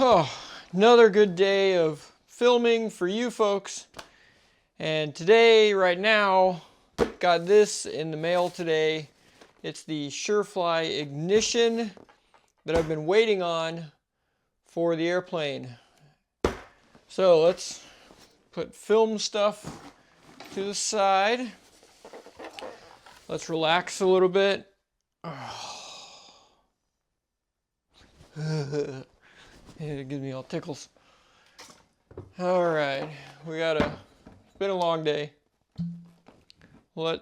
Oh, another good day of filming for you folks. And today, right now, got this in the mail today. It's the Surefly ignition that I've been waiting on for the airplane. So let's put film stuff to the side. Let's relax a little bit. It gives me all tickles. All right, it's been a long day. There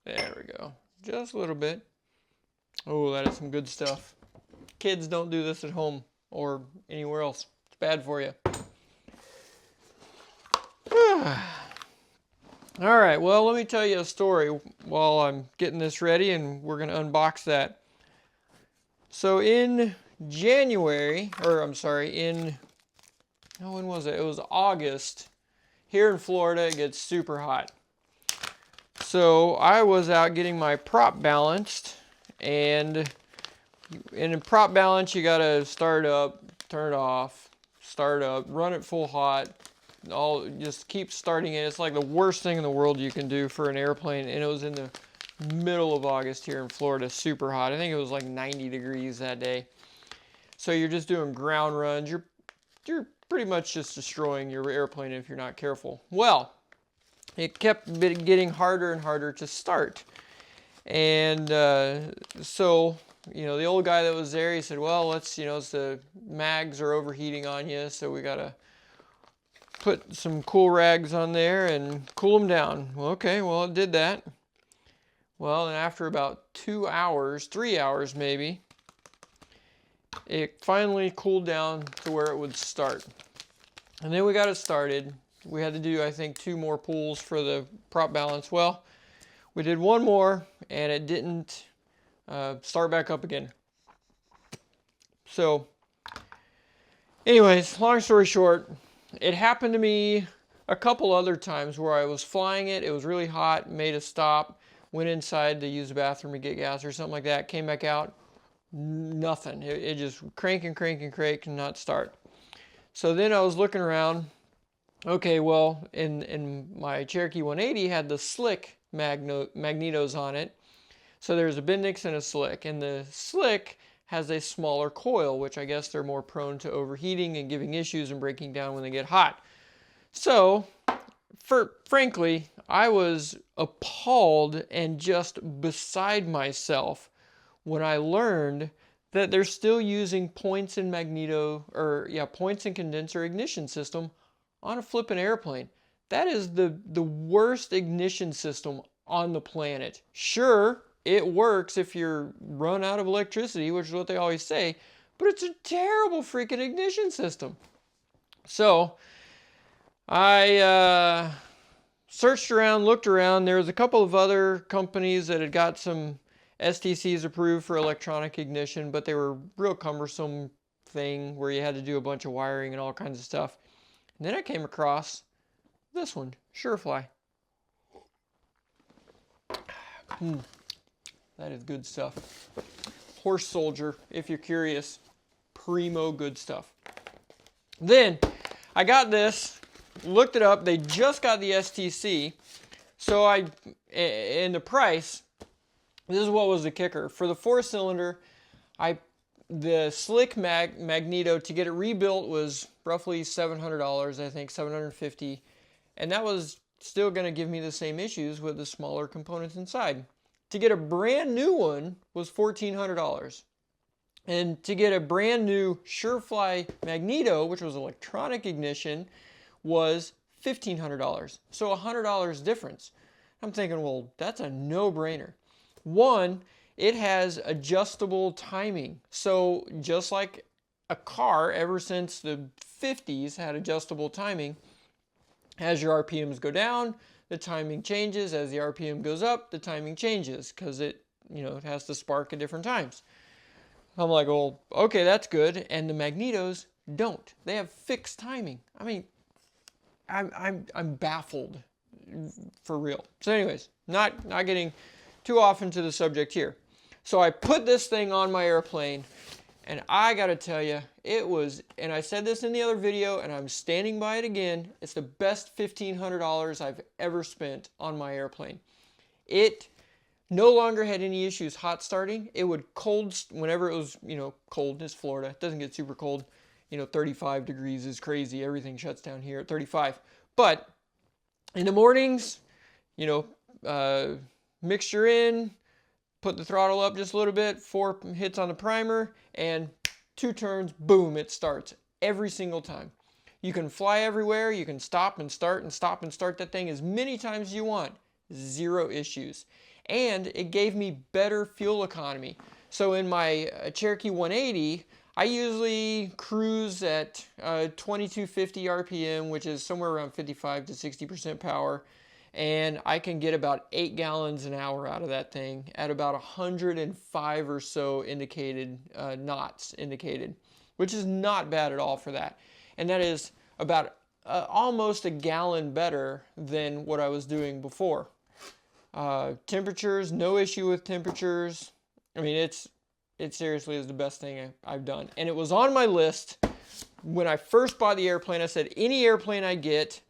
we go. Just a little bit. Oh, that is some good stuff. Kids, don't do this at home or anywhere else. It's bad for you. All right, well, let me tell you a story while I'm getting this ready, and we're going to unbox that. So in January, when was it? It was August. Here in Florida, it gets super hot. So I was out getting my prop balanced, and in a prop balance, you gotta start up, turn it off, start up, run it full hot, just keep starting it. It's like the worst thing in the world you can do for an airplane, and it was in the middle of August here in Florida, super hot. I think it was like 90 degrees that day. So you're just doing ground runs. You're pretty much just destroying your airplane if you're not careful. Well, it kept getting harder and harder to start. And so, the old guy that was there, he said, well, it's the mags are overheating on you, so we got to put some cool rags on there and cool them down. Well, okay, well, it did that. Well, and after about 2 hours, 3 hours maybe, it finally cooled down to where it would start. And then we got it started. We had to do, I think, 2 more pulls for the prop balance. Well, we did 1 more, and it didn't start back up again. So, anyways, long story short, it happened to me a couple other times where I was flying it. It was really hot, made a stop, went inside to use the bathroom to get gas or something like that, came back out, nothing. It just crank and not start. So then I was looking around. Okay, well, in my Cherokee 180 had the slick magnetos on it. So there's a Bendix and a slick. And the slick has a smaller coil, which I guess they're more prone to overheating and giving issues and breaking down when they get hot. So, frankly, I was appalled and just beside myself when I learned that they're still using points and condenser ignition system on a flippin' airplane. That is the worst ignition system on the planet. Sure, it works if you're run out of electricity, which is what they always say, but it's a terrible freaking ignition system. So I searched around, looked around. There was a couple of other companies that had got some STCs approved for electronic ignition, but they were real cumbersome thing where you had to do a bunch of wiring and all kinds of stuff. And then I came across this one, Surefly. That is good stuff. Horse Soldier, if you're curious. Primo good stuff. Then I got this, looked it up. They just got the STC. So in the price, this is what was the kicker. For the 4-cylinder, the slick magneto to get it rebuilt was roughly $700, I think, $750. And that was still going to give me the same issues with the smaller components inside. To get a brand new one was $1,400. And to get a brand new Surefly magneto, which was electronic ignition, was $1,500. So $100 difference. I'm thinking, well, that's a no-brainer. One, it has adjustable timing. So just like a car, ever since the 50s had adjustable timing, as your RPMs go down, the timing changes. As the RPM goes up, the timing changes because it has to spark at different times. I'm like, well, okay, that's good. And the magnetos don't. They have fixed timing. I mean, I'm baffled for real. So anyways, not getting too off into the subject here. So I put this thing on my airplane, and I gotta tell you, it was, and I said this in the other video, and I'm standing by it again, it's the best $1,500 I've ever spent on my airplane. It no longer had any issues hot starting. It would cold, whenever it was, you know, cold. It's Florida. It doesn't get super cold. You know, 35 degrees is crazy. Everything shuts down here at 35. But in the mornings, you know, mixture in, put the throttle up just a little bit, 4 hits on the primer, and 2 turns, boom, it starts every single time. You can fly everywhere. You can stop and start and stop and start that thing as many times as you want. 0 issues. And it gave me better fuel economy. So in my Cherokee 180, I usually cruise at 2250 RPM, which is somewhere around 55 to 60% power. And I can get about 8 gallons an hour out of that thing at about 105 or so indicated knots indicated, which is not bad at all for that. And that is about almost a gallon better than what I was doing before. Temperatures, no issue with temperatures. I mean, it seriously is the best thing I've done. And it was on my list when I first bought the airplane. I said, any airplane I get,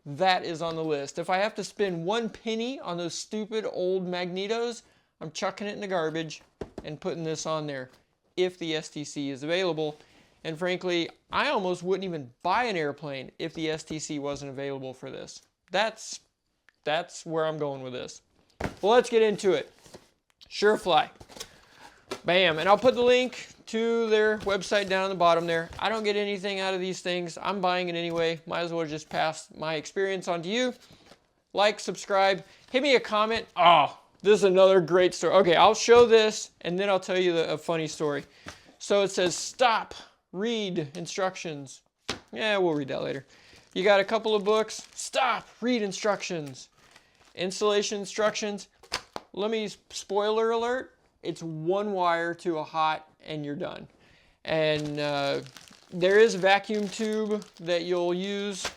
that is on the list. If I have to spend 1 penny on those stupid old magnetos, I'm chucking it in the garbage and putting this on there if the STC is available. And frankly, I almost wouldn't even buy an airplane if the STC wasn't available for this. That's where I'm going with this. Well, let's get into it. Surefly. Bam. And I'll put the link to their website down on the bottom there. I don't get anything out of these things. I'm buying it anyway. Might as well just pass my experience on to you. Like, subscribe, hit me a comment. Oh, this is another great story. Okay, I'll show this and then I'll tell you a funny story. So it says, stop, read instructions. Yeah, we'll read that later. You got a couple of books. Stop, read instructions. Installation instructions. Let me, spoiler alert, it's 1 wire to a hot and you're done. And there is a vacuum tube that you'll use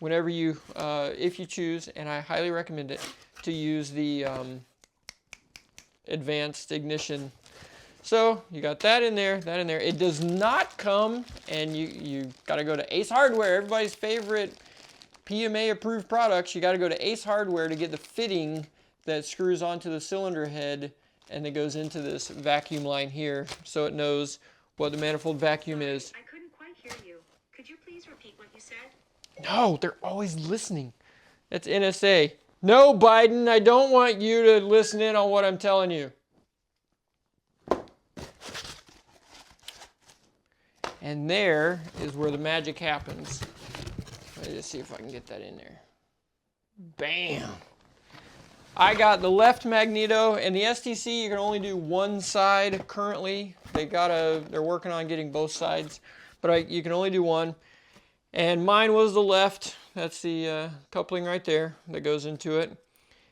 whenever you, if you choose, and I highly recommend it, to use the advanced ignition. So you got that in there, that in there. It does not come, and you got to go to Ace Hardware, everybody's favorite PMA approved products. You got to go to Ace Hardware to get the fitting that screws onto the cylinder head and it goes into this vacuum line here, so it knows what the manifold vacuum is. I couldn't quite hear you. Could you please repeat what you said? No, they're always listening. That's NSA. No, Biden, I don't want you to listen in on what I'm telling you. And there is where the magic happens. Let me just see if I can get that in there. Bam! I got the left magneto, and the STC you can only do 1 side currently. They're working on getting both sides, but you can only do 1. And mine was the left. That's the coupling right there that goes into it.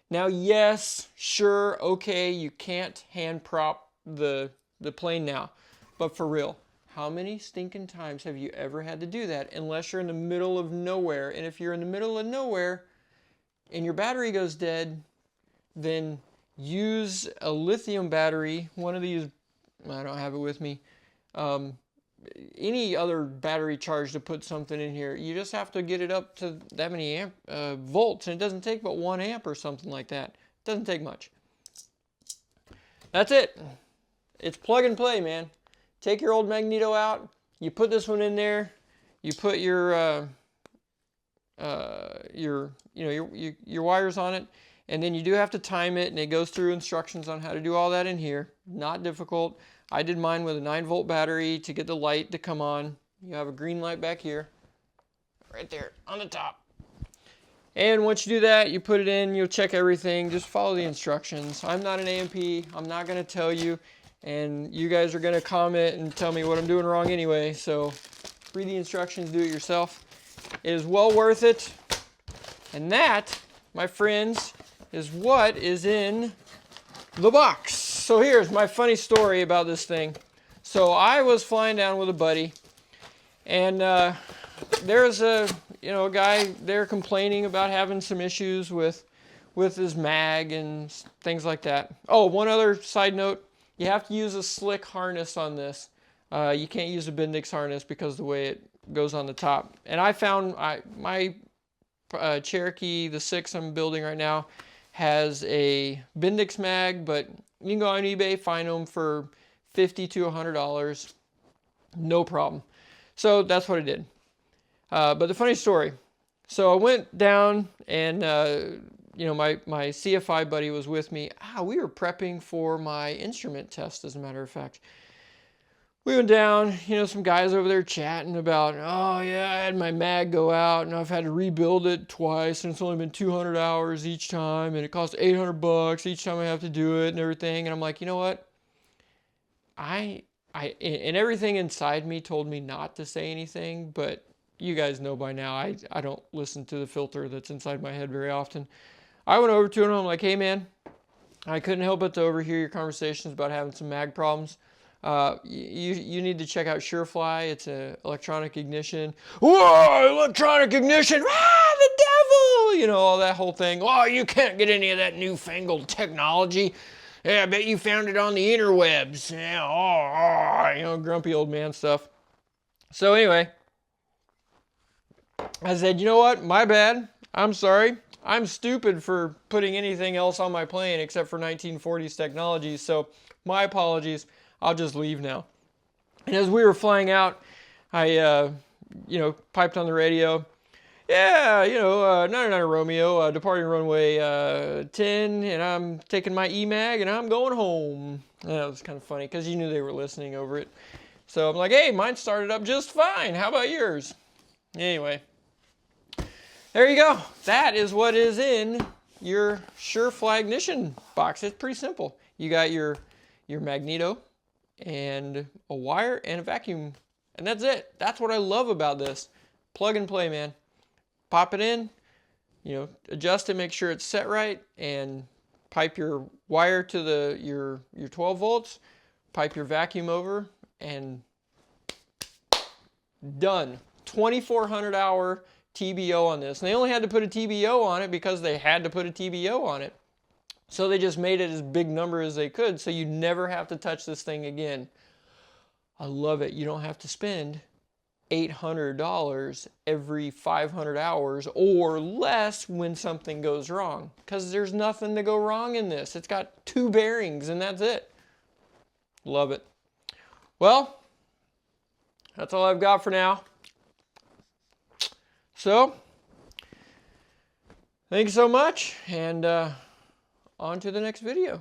Now, yes, sure, okay, you can't hand prop the plane now, but for real, how many stinking times have you ever had to do that unless you're in the middle of nowhere? And if you're in the middle of nowhere and your battery goes dead, then use a lithium battery, one of these, I don't have it with me, any other battery charge to put something in here. You just have to get it up to that many volts, and it doesn't take but 1 amp or something like that. It doesn't take much. That's it. It's plug and play, man. Take your old magneto out, you put this one in there, you put your wires on it, and then you do have to time it, and it goes through instructions on how to do all that in here. Not difficult. I did mine with a 9-volt battery to get the light to come on. You have a green light back here, right there on the top. And once you do that, you put it in, you'll check everything. Just follow the instructions. I'm not an AMP. I'm not going to tell you, and you guys are going to comment and tell me what I'm doing wrong anyway. So read the instructions, do it yourself. It is well worth it. And that, my friends, is what is in the box. So here's my funny story about this thing. So I was flying down with a buddy, and there's a guy there complaining about having some issues with with his mag and things like that. Oh, one other side note, you have to use a slick harness on this. You can't use a Bendix harness because of the way it goes on the top. And I found my Cherokee, the 6 I'm building right now, has a Bendix mag, but you can go on eBay, find them for $50 to $100, no problem. So that's what I did. But the funny story, so I went down and, you know, my CFI buddy was with me. We were prepping for my instrument test, as a matter of fact. We went down, you know, some guys over there chatting about, oh yeah, I had my mag go out and I've had to rebuild it twice and it's only been 200 hours each time and it costs $800 each time I have to do it and everything. And I'm like, you know what? And everything inside me told me not to say anything, but you guys know by now, I don't listen to the filter that's inside my head very often. I went over to him and I'm like, hey man, I couldn't help but to overhear your conversations about having some mag problems. You need to check out Surefly. It's an electronic ignition. Whoa, electronic ignition! The devil! You know, all that whole thing. Oh, you can't get any of that newfangled technology. Yeah, I bet you found it on the interwebs. Yeah, you know, grumpy old man stuff. So anyway, I said, you know what? My bad. I'm sorry. I'm stupid for putting anything else on my plane except for 1940s technology. So my apologies. I'll just leave now. And as we were flying out, I, you know, piped on the radio. Yeah, you know, 99 Romeo, departing runway 10, and I'm taking my EMAG and I'm going home. And that was kind of funny because you knew they were listening over it. So I'm like, hey, mine started up just fine. How about yours? Anyway, there you go. That is what is in your Surefly ignition box. It's pretty simple. You got your magneto and a wire and a vacuum, and that's it. That's what I love about this. Plug and play, man. Pop it in, you know, adjust it, make sure it's set right, and pipe your wire to your 12 volts, pipe your vacuum over, and done. 2,400 hour TBO on this. And they only had to put a TBO on it because they had to put a TBO on it. So they just made it as big number as they could, so you never have to touch this thing again. I love it. You don't have to spend $800 every 500 hours or less when something goes wrong, because there's nothing to go wrong in this. It's got 2 bearings and that's it. Love it. Well, that's all I've got for now. So, thanks so much, and on to the next video.